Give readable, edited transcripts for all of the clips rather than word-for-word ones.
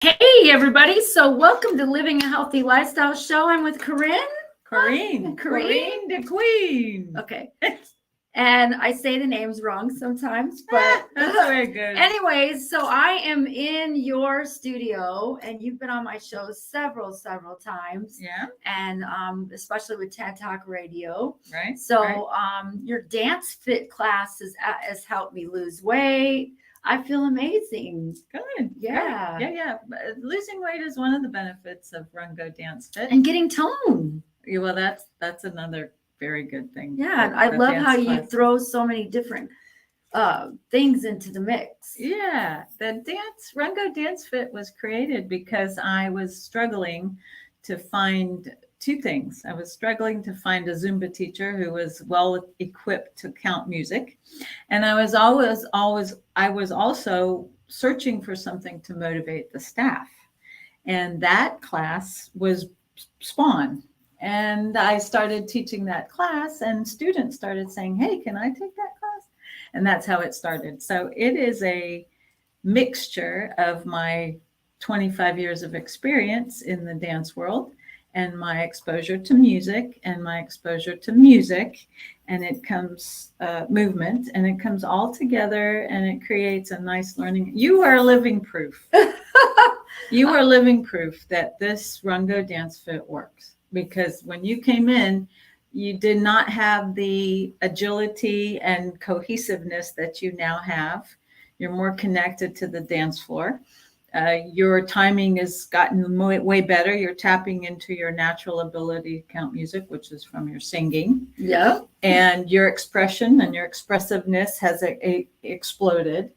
Hey, everybody. So, welcome to Living a Healthy Lifestyle Show. I'm with Corinne. Corrine. Corrine. The Queen. Okay. And I say the names wrong sometimes, but that's very good. Anyways, so I am in your studio, and you've been on my show several times. Yeah. And especially with TED Talk Radio. Right. So your dance fit class has helped me lose weight. I feel amazing. Good. Yeah. Great. Yeah. Losing weight is one of the benefits of Rungo Dance Fit. And getting tone. Yeah, well, that's another very good thing. Yeah, and I love how you throw so many different things into the mix. Yeah, the Rungo Dance Fit was created because I was struggling to find two things. I was struggling to find a Zumba teacher who was well equipped to count music. And I was also searching for something to motivate the staff. And that class was Spawn. And I started teaching that class, and students started saying, "Hey, can I take that class?" And that's how it started. So it is a mixture of my 25 years of experience in the dance world and my exposure to music and my exposure to music, and it comes movement, and it comes all together, and it creates a nice learning. You are living proof. You are living proof that this Rungo Dance Fit works, because when you came in, you did not have the agility and cohesiveness that you now have. You're more connected to the dance floor. Your timing has gotten way better. You're tapping into your natural ability to count music, which is from your singing. Yeah. And your expression and your expressiveness has exploded.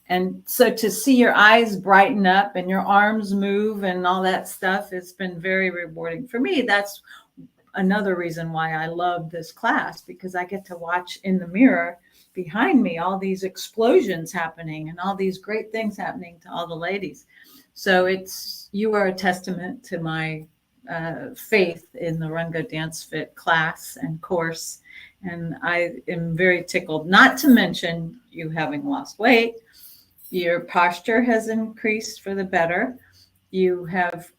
And so to see your eyes brighten up and your arms move and all that stuff has been very rewarding for me. That's another reason why I love this class, because I get to watch in the mirror behind me all these explosions happening and all these great things happening to all the ladies. So you are a testament to my faith in the Rungo Dance Fit class and course. And I am very tickled, not to mention you having lost weight. Your posture has increased for the better. You have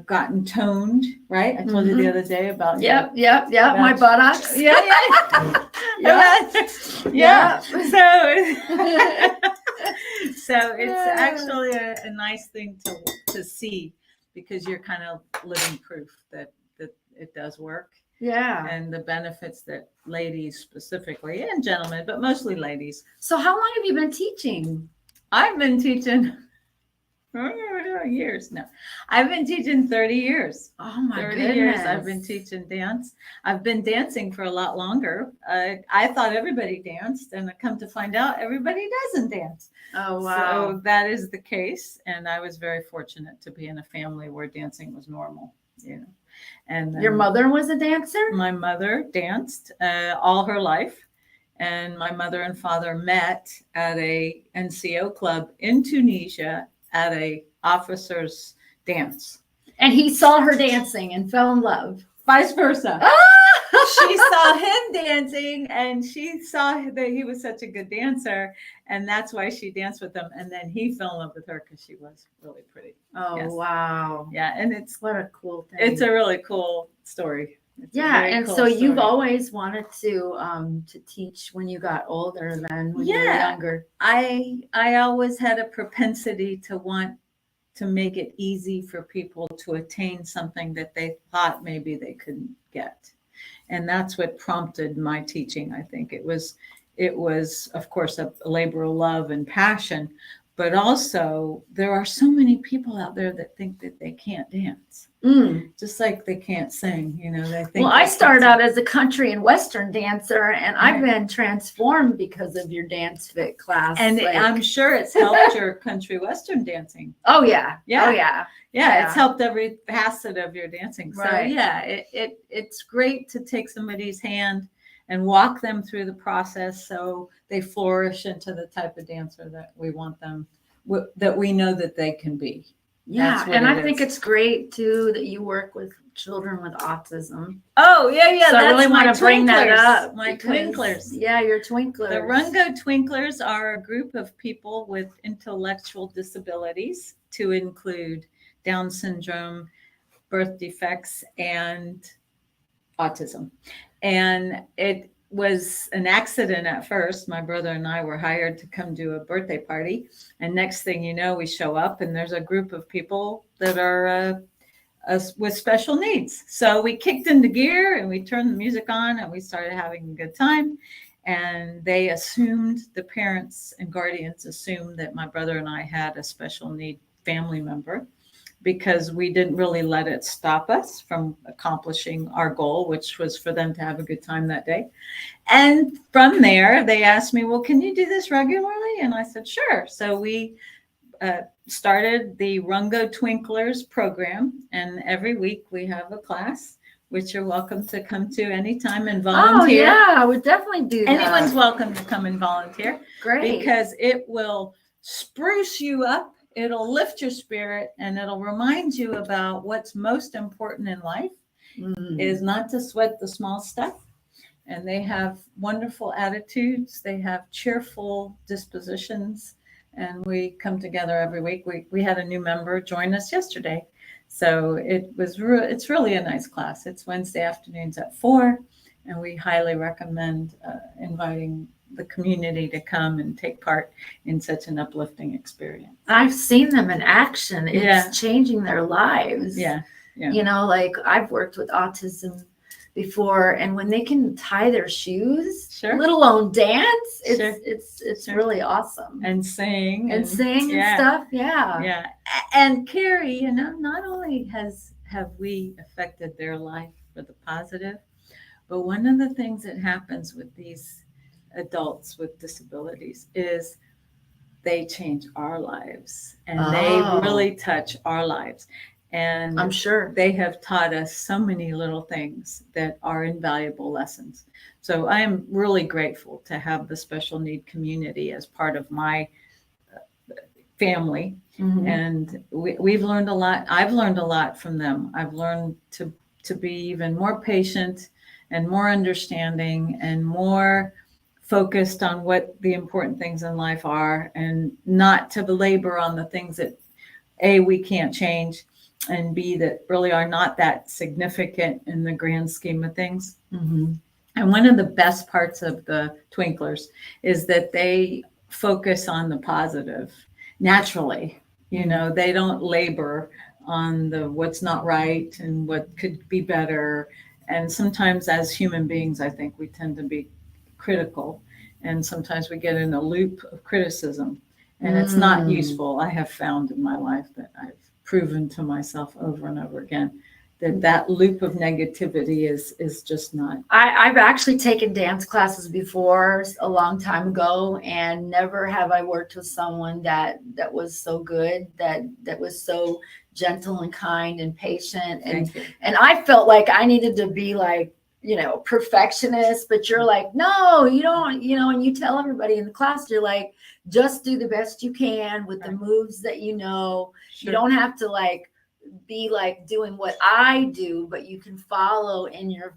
gotten toned, right? I told you the other day about Yep. My buttocks. Yeah. So it's actually a nice thing to see, because you're kind of living proof that it does work. Yeah. And the benefits that ladies specifically, and gentlemen, but mostly ladies. So how long have you been teaching? I've been teaching years now. I've been teaching 30 years. Oh my 30 goodness. years I've been teaching dance. I've been dancing for a lot longer. I thought everybody danced, and I come to find out everybody doesn't dance. Oh, wow. So that is the case. And I was very fortunate to be in a family where dancing was normal, And your mother was a dancer? My mother danced all her life. And my mother and father met at a NCO club in Tunisia at a officer's dance. And he saw her dancing and fell in love. Vice versa. She saw him dancing, and she saw that he was such a good dancer, and that's why she danced with him. And then he fell in love with her because she was really pretty. Oh, yes. Wow. Yeah, and what a cool thing. It's a really cool story. And cool so story. You've always wanted to teach when you got older than when you were younger. I always had a propensity to want to make it easy for people to attain something that they thought maybe they couldn't get. And that's what prompted my teaching. I think it was, of course, a labor of love and passion, but also there are so many people out there that think that they can't dance. Just like they can't sing, they think. Well, I started out as a country and Western dancer, and I've been transformed because of your dance fit class. And I'm sure it's helped your country Western dancing. Oh, yeah. Yeah. Oh, yeah. Yeah, it's helped every facet of your dancing. So right. It's great to take somebody's hand and walk them through the process so they flourish into the type of dancer that we want them, that we know that they can be. Yeah, and I think it's great too that you work with children with autism. Oh, yeah. So I really want to bring that up. My twinklers. Yeah, your twinklers. The Rungo twinklers are a group of people with intellectual disabilities. to include Down syndrome, birth defects, and autism. And it was an accident at first. My brother and I were hired to come do a birthday party. And next thing you know, we show up and there's a group of people that are with special needs. So we kicked into gear and we turned the music on and we started having a good time. And they assumed, the parents and guardians assumed that my brother and I had a special need family member, because we didn't really let it stop us from accomplishing our goal, which was for them to have a good time that day. And from there, they asked me, well, can you do this regularly? And I said, sure. So we started the Rungo Twinklers program. And every week we have a class, which you're welcome to come to anytime and volunteer. Oh, yeah, I would definitely do that. Anyone's welcome to come and volunteer. Great. Because it will spruce you up. It'll lift your spirit and it'll remind you about what's most important in life is not to sweat the small stuff. And they have wonderful attitudes. They have cheerful dispositions. And we come together every week. We had a new member join us yesterday. So it's really a nice class. It's Wednesday afternoons at 4. And we highly recommend inviting the community to come and take part in such an uplifting experience. I've seen them in action. It's Yeah. changing their lives. Yeah. You know, like I've worked with autism before, and when they can tie their shoes, Sure. let alone dance, it's Sure. it's Sure. really awesome. And sing. And sing yeah. and stuff. Yeah. Yeah. And Carrie, you know, not only have we affected their life for the positive, but one of the things that happens with these adults with disabilities is they change our lives, and they really touch our lives. And I'm sure. they have taught us so many little things that are invaluable lessons. So I am really grateful to have the special need community as part of my family. Mhm. And we've learned a lot. I've learned a lot from them. I've learned to be even more patient and more understanding and more focused on what the important things in life are, and not to belabor on the things that A, we can't change, and B, that really are not that significant in the grand scheme of things. Mhm. And one of the best parts of the Twinklers is that they focus on the positive naturally. You know, they don't labor on the what's not right and what could be better. And sometimes as human beings, I think we tend to be critical, and sometimes we get in a loop of criticism, and it's not useful. I have found in my life that I've proven to myself over and over again that loop of negativity is just not. I've actually taken dance classes before a long time ago, and never have I worked with someone that was so good, that was so gentle and kind and patient. And I felt like I needed to be like, you know, perfectionist, but you're like, no, you don't, you know, and you tell everybody in the class, you're like, just do the best you can with the moves that you know. Sure. You don't have to like be like doing what I do, but you can follow in your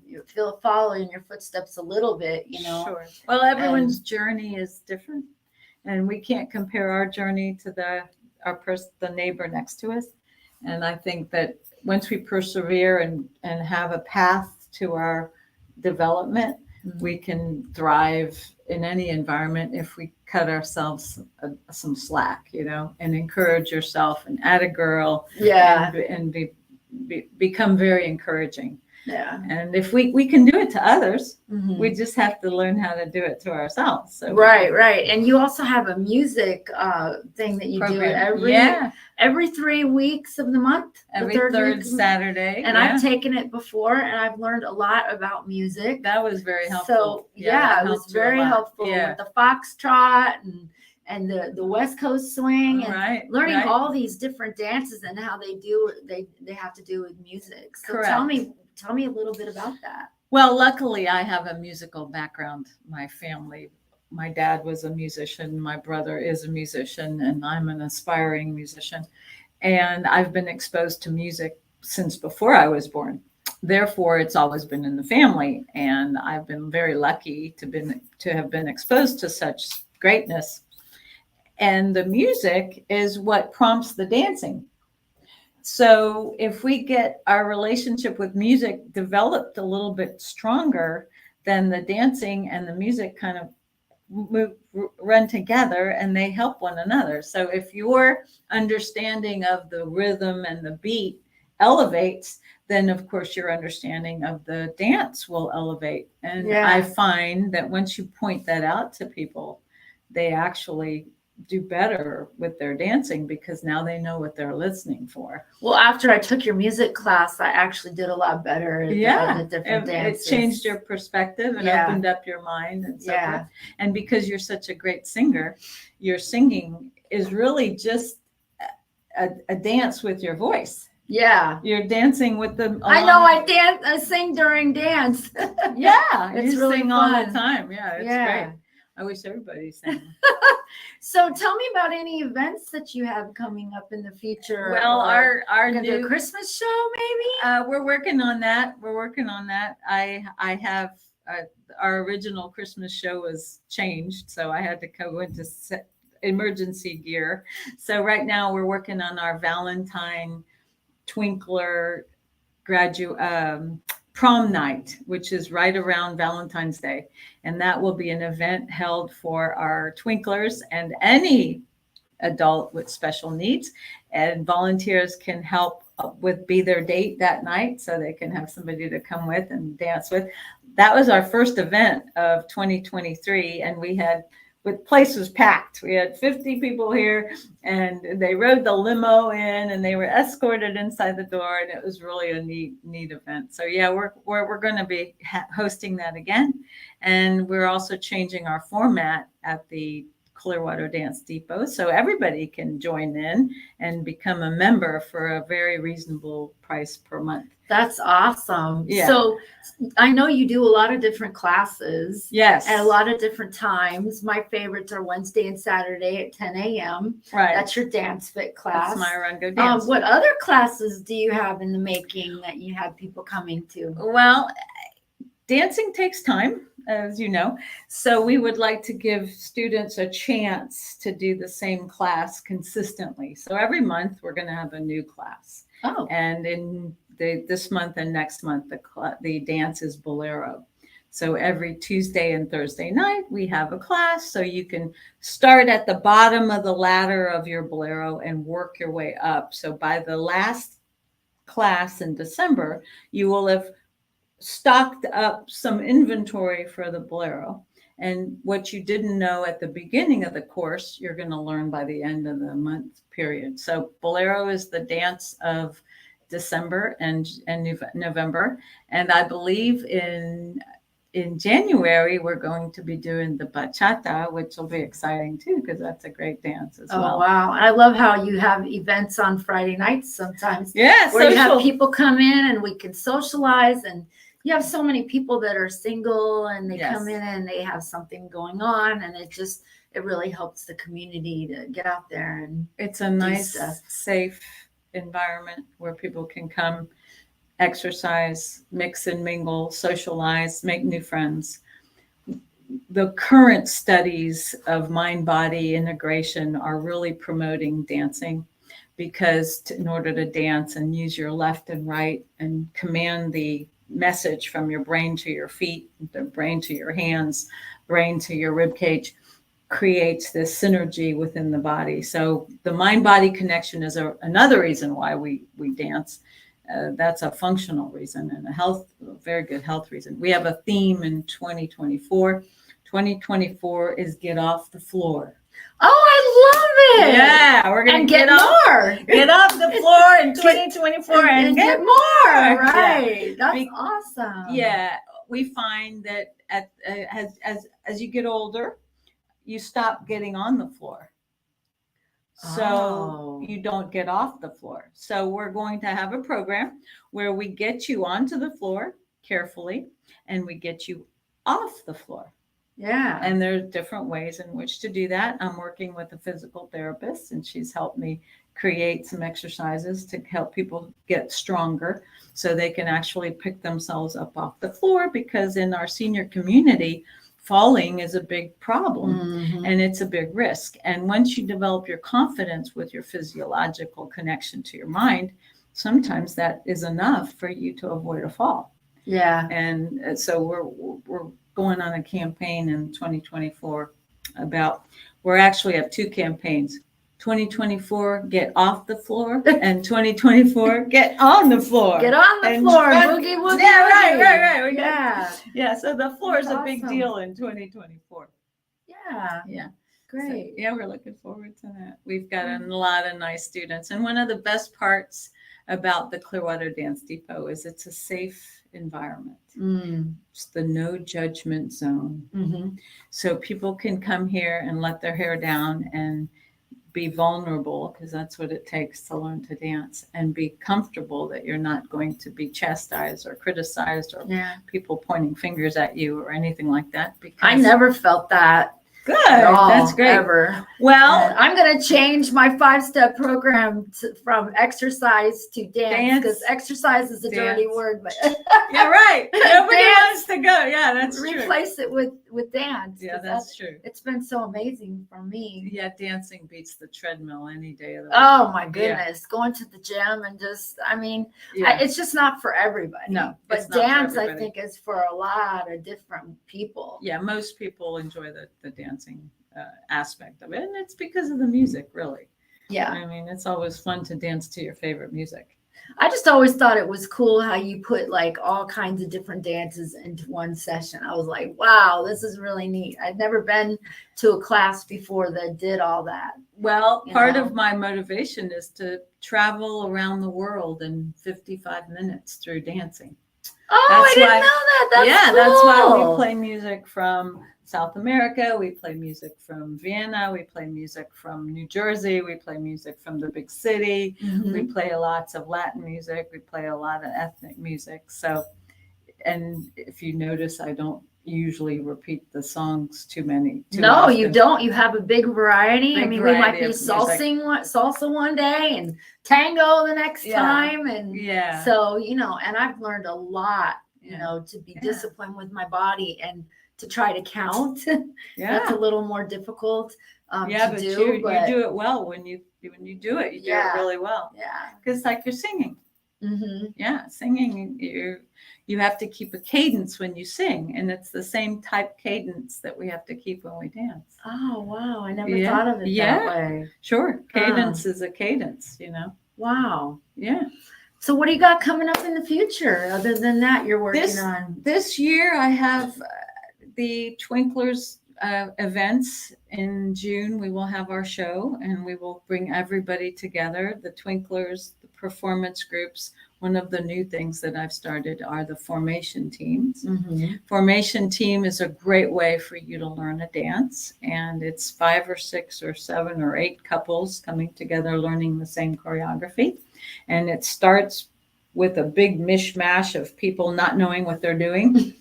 follow in your footsteps a little bit, you know. Sure. Well, everyone's journey is different, and we can't compare our journey to the neighbor next to us. And I think that once we persevere and have a path to our development, we can thrive in any environment if we cut ourselves some slack, you know, and encourage yourself and add a girl. Yeah. And become very encouraging. Yeah. And if we can do it to others, Mhm. we just have to learn how to do it to ourselves. So Right. And you also have a music thing that you program. do every 3 weeks of the month. Every the third week. Saturday. And I've taken it before, and I've learned a lot about music. That was very helpful. So that it was helped you a very lot. helpful Yeah. with the foxtrot and the West Coast swing, and learning right. all these different dances and how they have to do with music. So Correct. tell me a little bit about that. Well, luckily I have a musical background. My family, my dad was a musician, my brother is a musician, and I'm an aspiring musician. And I've been exposed to music since before I was born. Therefore, it's always been in the family. And I've been very lucky to have been exposed to such greatness. And the music is what prompts the dancing. So if we get our relationship with music developed a little bit stronger, then the dancing and the music kind of run together and they help one another. So if your understanding of the rhythm and the beat elevates, then of course your understanding of the dance will elevate. And I find that once you point that out to people, they actually do better with their dancing because now they know what they're listening for. Well, after I took your music class, I actually did a lot better at the different dances. It changed your perspective and opened up your mind and so forth. And because you're such a great singer, your singing is really just a dance with your voice. Yeah. You're dancing with them. I know I sing during dance. It's you really sing fun. All the time. Yeah, it's great. I wish everybody sang. So tell me about any events that you have coming up in the future. Well, our new Christmas show, maybe. We're working on that. I have our original Christmas show was changed, so I had to go into emergency gear. So right now we're working on our Valentine Twinkler prom night, which is right around Valentine's Day. And that will be an event held for our twinklers and any adult with special needs. And volunteers can help be their date that night so they can have somebody to come with and dance with. That was our first event of 2023. And the place was packed. We had 50 people here and they rode the limo in and they were escorted inside the door. And it was really a neat event. So yeah, we're going to be hosting that again. And we're also changing our format at the Clearwater Dance Depot. So everybody can join in and become a member for a very reasonable price per month. That's awesome. Yeah. So I know you do a lot of different classes. Yes. At a lot of different times. My favorites are Wednesday and Saturday at 10 a.m. Right. That's your Dance Fit class. That's my Rungo dance. What other classes do you have in the making that you have people coming to? Well, dancing takes time, as you know. So we would like to give students a chance to do the same class consistently. So every month we're going to have a new class. Oh. And in this month and next month, the dance is Bolero. So every Tuesday and Thursday night, we have a class. So you can start at the bottom of the ladder of your Bolero and work your way up. So by the last class in December, you will have stocked up some inventory for the Bolero. And what you didn't know at the beginning of the course, you're going to learn by the end of the month period. So Bolero is the dance of December and November. And I believe in January, we're going to be doing the bachata, which will be exciting too, because that's a great dance as well. Oh, wow. I love how you have events on Friday nights sometimes. Yeah, where you have people come in and we can socialize, and you have so many people that are single and they come in and they have something going on, and it really helps the community to get out there. And it's a nice, safe environment where people can come, exercise, mix and mingle, socialize, make new friends. The current studies of mind-body integration are really promoting dancing, because in order to dance and use your left and right and command the message from your brain to your feet, the brain to your hands, brain to your rib cage, creates this synergy within the body. So the mind-body connection is another reason why we dance. That's a functional reason and a very good health reason. We have a theme in 2024. 2024 is get off the floor. Oh, I love it. Yeah, we're going to get more. Get off the floor in 2024 and get more. Right. Yeah. That's awesome. Yeah. We find that as you get older, you stop getting on the floor. So you don't get off the floor. So we're going to have a program where we get you onto the floor carefully and we get you off the floor. Yeah. And there's different ways in which to do that. I'm working with a physical therapist and she's helped me create some exercises to help people get stronger so they can actually pick themselves up off the floor, because in our senior community, falling is a big problem. Mhm. And it's a big risk. And once you develop your confidence with your physiological connection to your mind, sometimes that is enough for you to avoid a fall. Yeah. And so we're going on a campaign in 2024 about, we actually have two campaigns. 2024, get off the floor, and 2024, get on the floor. Get on the And floor, run- boogie woogie. Yeah, woogie. right. We got- Yeah. yeah, so the floor is That's a big awesome. deal in 2024. Yeah. Yeah. Great. So, yeah, we're looking forward to that. We've got a lot of nice students. And one of the best parts about the Clearwater Dance Depot is it's a safe environment. It's the no judgment zone. Mm-hmm. So people can come here and let their hair down and be vulnerable, because that's what it takes to learn to dance, and be comfortable that you're not going to be chastised or criticized or Yeah. people pointing fingers at you or anything like that. Because I never felt that good. at all. That's great. Ever. Well, And I'm going to change my 5-step program from exercise to dance, because exercise is a dirty Dance. word, but yeah, right. Nobody Dance. wants to go. Yeah, that's true. replace it with dance. Yeah, 'cause that's true. it's been so amazing for me. Yeah, dancing beats the treadmill any day of the week. Oh my goodness, going to the gym and just, I mean, Yeah. it's just not for everybody. No, but it's not for dance, I everybody. think, is for a lot of different people. Yeah, most people enjoy the dancing aspect of it, and it's because of the music, really. Yeah. I mean, it's always fun to dance to your favorite music. I just always thought it was cool how you put like all kinds of different dances into one session. I was like, wow, this is really neat. I'd never been to a class before that did all that. Well, You part know. of my motivation is to travel around the world in 55 minutes through dancing. Oh, That's I didn't why- know that. That's yeah, cool. that's why we play music from South America. We play music from Vienna. We play music from New Jersey. We play music from the big city. Mhm. We play lots of Latin music. We play a lot of ethnic music. So, and if you notice, I don't usually repeat the songs too No, often. you don't. You have a big variety. I Big mean, we might variety be of music. salsa one day and tango the next Yeah. time. And Yeah. so, and I've learned a lot, Yeah. to be Yeah. disciplined with my body and to try to count. Yeah. That's a little more difficult Yeah, to but do. you do it well when you do it. You do Yeah. it really well, Yeah. because like you're singing. Mm-hmm. Yeah, singing. You have to keep a cadence when you sing, and it's the same type cadence that we have to keep when we dance. Oh, wow. I never Yeah. thought of it Yeah. that way. Sure, cadence is a cadence. Wow. Yeah. So what do you got coming up in the future other than that you're working This- on? This year I have the Twinklers events in June. We will have our show, and we will bring everybody together. The Twinklers, the performance groups. One of the new things that I've started are the formation teams. Mm-hmm. Formation team is a great way for you to learn a dance, and it's 5 or 6 or 7 or 8 couples coming together learning the same choreography. And it starts with a big mishmash of people not knowing what they're doing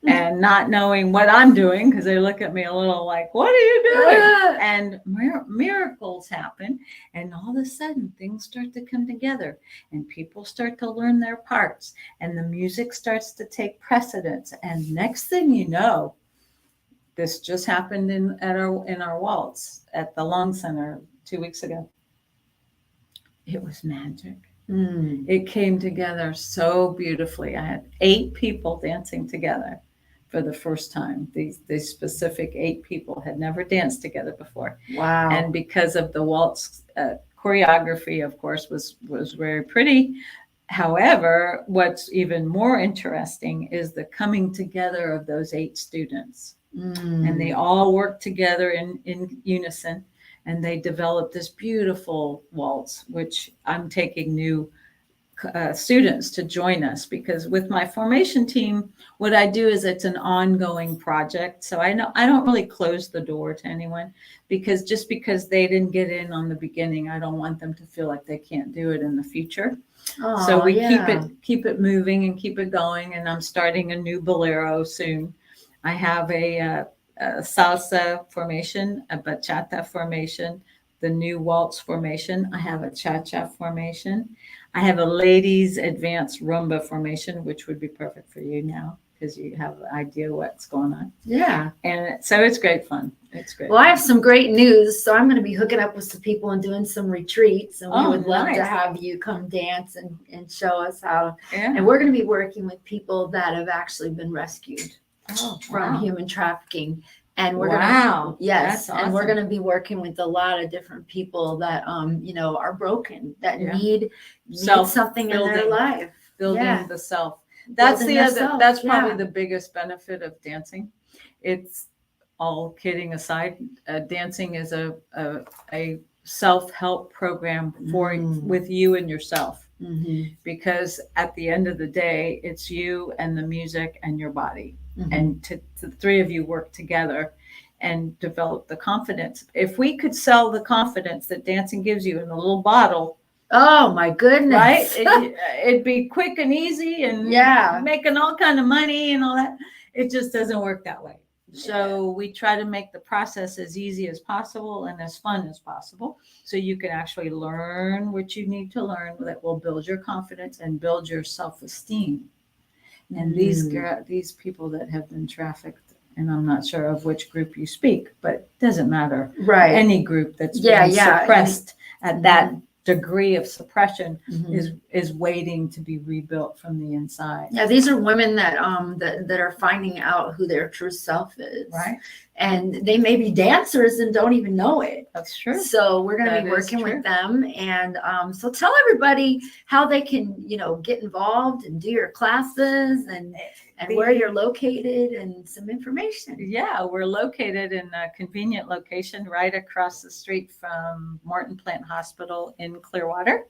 and not knowing what I'm doing, because they look at me a little like, what are you doing? And miracles happen, and all of a sudden things start to come together, and people start to learn their parts, and the music starts to take precedence. And next thing you know, this just happened in our waltz at the Long Center 2 weeks ago. It was magic. Mm. It came together so beautifully. I had 8 people dancing together for the first time. These specific 8 people had never danced together before. Wow. And because of the waltz choreography, of course, was very pretty. However, what's even more interesting is the coming together of those 8 students. And they all worked together in unison, and they developed this beautiful waltz, which I'm taking new students to join us, because with my formation team, what I do is it's an ongoing project. So I don't really close the door to anyone, because just because they didn't get in on the beginning, I don't want them to feel like they can't do it in the future. So we keep it moving and keep it going. And I'm starting a new bolero soon. I have a salsa formation, a bachata formation, the new waltz formation. I have a cha-cha formation. I have a ladies advanced rumba formation, which would be perfect for you now. because you have an idea what's going on. Yeah. And so it's great fun. It's great. Well, I have some great news. So I'm going to be hooking up with some people and doing some retreats. And we Oh, would love to nice. have you come dance and show us how. Yeah. And we're going to be working with people that have actually been rescued from wow. human trafficking. And we're Wow. going to, yes, That's and we're awesome. going to be working with a lot of different people that, are broken, that Yeah. need something in their Self-building. life. Building Yeah. the self. That's Building the other. themselves, That's probably yeah. the biggest benefit of dancing. It's all kidding aside. Dancing is a self-help program with you and yourself. Mm-hmm. Because at the end of the day, it's you and the music and your body. Mm-hmm. And the three of you work together and develop the confidence. If we could sell the confidence that dancing gives you in a little bottle, oh my goodness, right? It'd be quick and easy and making all kind of money and all that. It just doesn't work that way. So we try to make the process as easy as possible and as fun as possible, so you can actually learn what you need to learn that will build your confidence and build your self-esteem. And these people that have been trafficked, and I'm not sure of which group you speak, but it doesn't matter. Right. Any group that's been suppressed at that degree of suppression is waiting to be rebuilt from the inside. Yeah, these are women that that are finding out who their true self is. Right. And they may be dancers and don't even know it. That's true. So we're going to be working with them. And so tell everybody how they can, get involved and do your classes and where you're located and some information. Yeah, we're located in a convenient location right across the street from Morton Plant Hospital in Clearwater.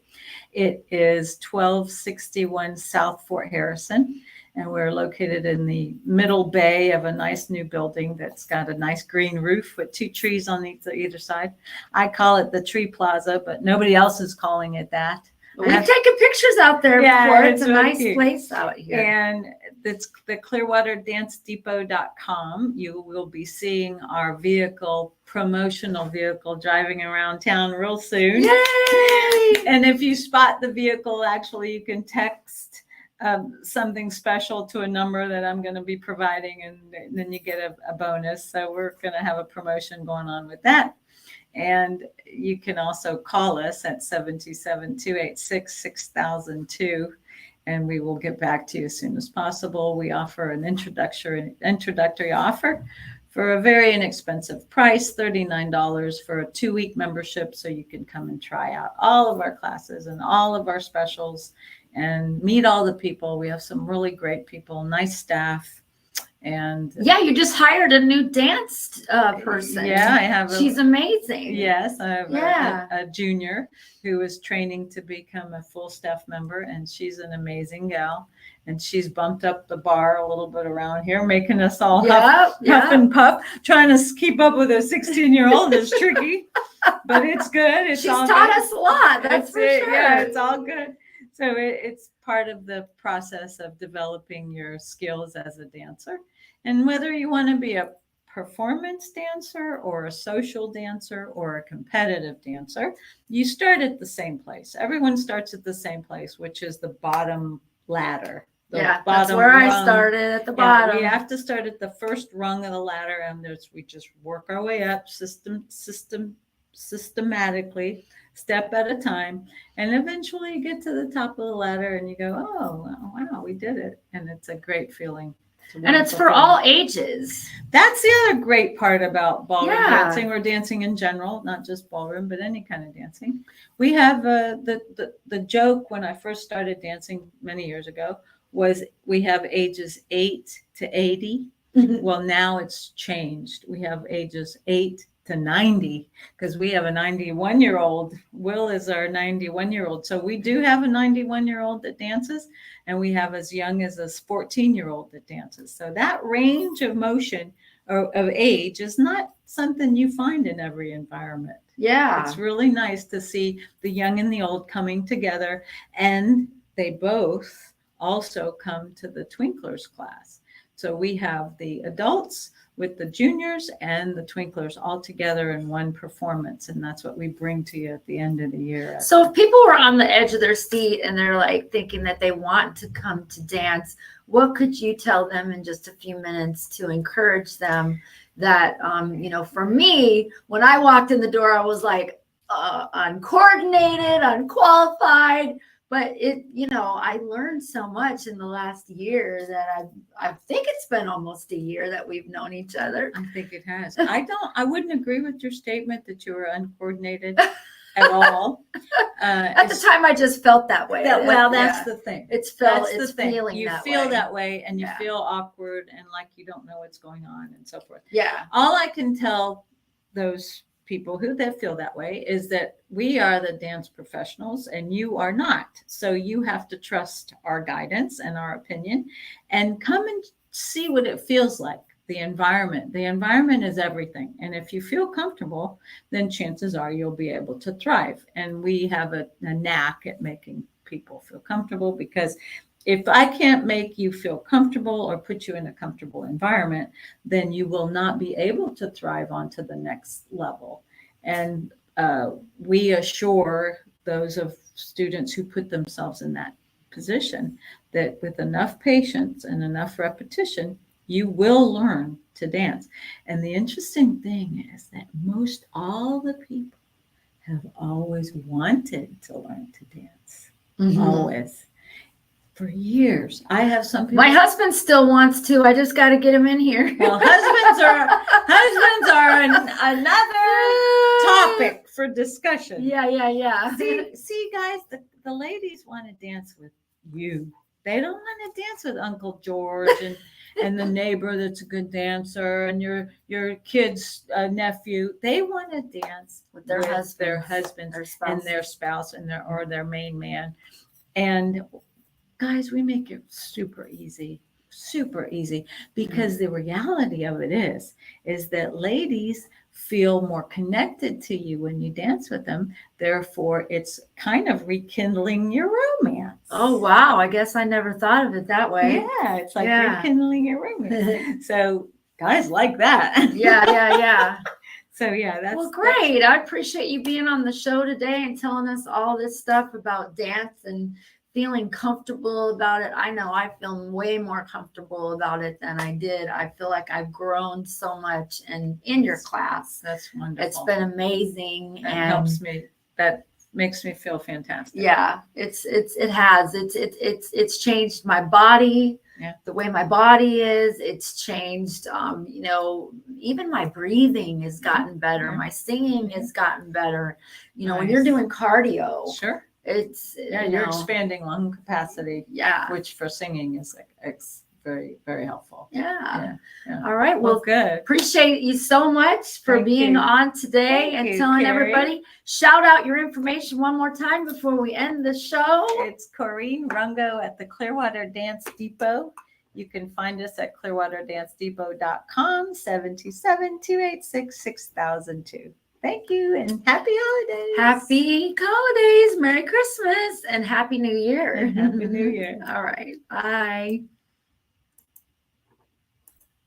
It is 1261 South Fort Harrison. And we're located in the middle bay of a nice new building that's got a nice green roof with 2 trees on either side. I call it the Tree Plaza, but nobody else is calling it that. We've taken pictures out there before. It's a really nice cute place out here. And it's the ClearwaterDanceDepot.com. You will be seeing our promotional vehicle driving around town real soon. Yay! And if you spot the vehicle, actually, you can text something special to a number that I'm going to be providing, and then you get a bonus. So we're going to have a promotion going on with that. And you can also call us at 727-286-6002, and we will get back to you as soon as possible. We offer an introductory offer for a very inexpensive price, $39 for a 2-week membership, so you can come and try out all of our classes and all of our specials and meet all the people. We have some really great people, nice staff. And you just hired a new dance person. Yeah, I have. She's amazing. Yes, I have a junior who is training to become a full staff member, and she's an amazing gal. And she's bumped up the bar a little bit around here, making us all huff and puff. Trying to keep up with a 16-year-old is tricky, but it's good. She's taught us a lot. That's for sure. Yeah, it's all good. So it's part of the process of developing your skills as a dancer. And whether you want to be a performance dancer or a social dancer or a competitive dancer, you start at the same place. Everyone starts at the same place, which is the bottom ladder. That's where I started, at the bottom. We have to start at the first rung of the ladder, and we just work our way up systematically, step at a time, and eventually you get to the top of the ladder and you go, oh wow, we did it. And it's a great feeling. And it's for all ages. That's the other great part about ballroom dancing, or dancing in general, not just ballroom, but any kind of dancing. We have the joke when I first started dancing many years ago was we have ages 8 to 80. Well, now it's changed. We have ages 8 to 90, because we have a 91-year-old. Will is our 91-year-old. So we do have a 91-year-old that dances, and we have as young as a 14-year-old that dances. So that range of motion or of age is not something you find in every environment. Yeah. It's really nice to see the young and the old coming together, and they both also come to the Twinklers class. So we have the adults with the juniors and the Twinklers all together in one performance. And that's what we bring to you at the end of the year. So if people were on the edge of their seat and they're like thinking that they want to come to dance, what could you tell them in just a few minutes to encourage them that, for me, when I walked in the door, I was like, uncoordinated, unqualified, but I learned so much in the last year that I think it's been almost a year that we've known each other. I think it has. I wouldn't agree with your statement that you were uncoordinated at all. At the time, I just felt that way. That's the thing. It's thing. Feeling You that feel way. that way, and you feel awkward and like you don't know what's going on and so forth. Yeah. All I can tell those people who feel that way is that we are the dance professionals and you are not. So you have to trust our guidance and our opinion and come and see what it feels like. The environment is everything. And if you feel comfortable, then chances are you'll be able to thrive. And we have a knack at making people feel comfortable, because if I can't make you feel comfortable or put you in a comfortable environment, then you will not be able to thrive onto the next level. And we assure those of students who put themselves in that position that with enough patience and enough repetition, you will learn to dance. And the interesting thing is that most all the people have always wanted to learn to dance. Mm-hmm. Always. For years. I have some people. My husband still wants to. I just got to get him in here. Well, husbands are another topic for discussion. Yeah. See, guys, the ladies want to dance with you. They don't want to dance with Uncle George and the neighbor that's a good dancer and your kid's nephew. They want to dance with their husbands and their spouse and their main man. And guys, we make it super easy, because the reality of it is that ladies feel more connected to you when you dance with them. Therefore, it's kind of rekindling your romance. Oh, wow. I guess I never thought of it that way. Yeah, it's like rekindling your romance. So guys like that. Yeah. So yeah, well, great. I appreciate you being on the show today and telling us all this stuff about dance and feeling comfortable about it. I know I feel way more comfortable about it than I did. I feel like I've grown so much in your class. That's wonderful. It's been amazing. That helps me. That makes me feel fantastic. Yeah, it has. It's changed my body. Yeah. The way my body is, it's changed. Even my breathing has gotten better. Yeah. My singing has gotten better. Nice. When you're doing cardio. Sure. You're expanding lung capacity, which for singing is very, very helpful. Yeah. All right. Well, good. Appreciate you so much for being on today and telling everybody. Shout out your information one more time before we end the show. It's Corrine Rungo at the Clearwater Dance Depot. You can find us at clearwaterdancedepot.com, 727-286-6002. Thank you and happy holidays. Happy holidays. Merry Christmas and Happy New Year. Happy New Year. All right. Bye.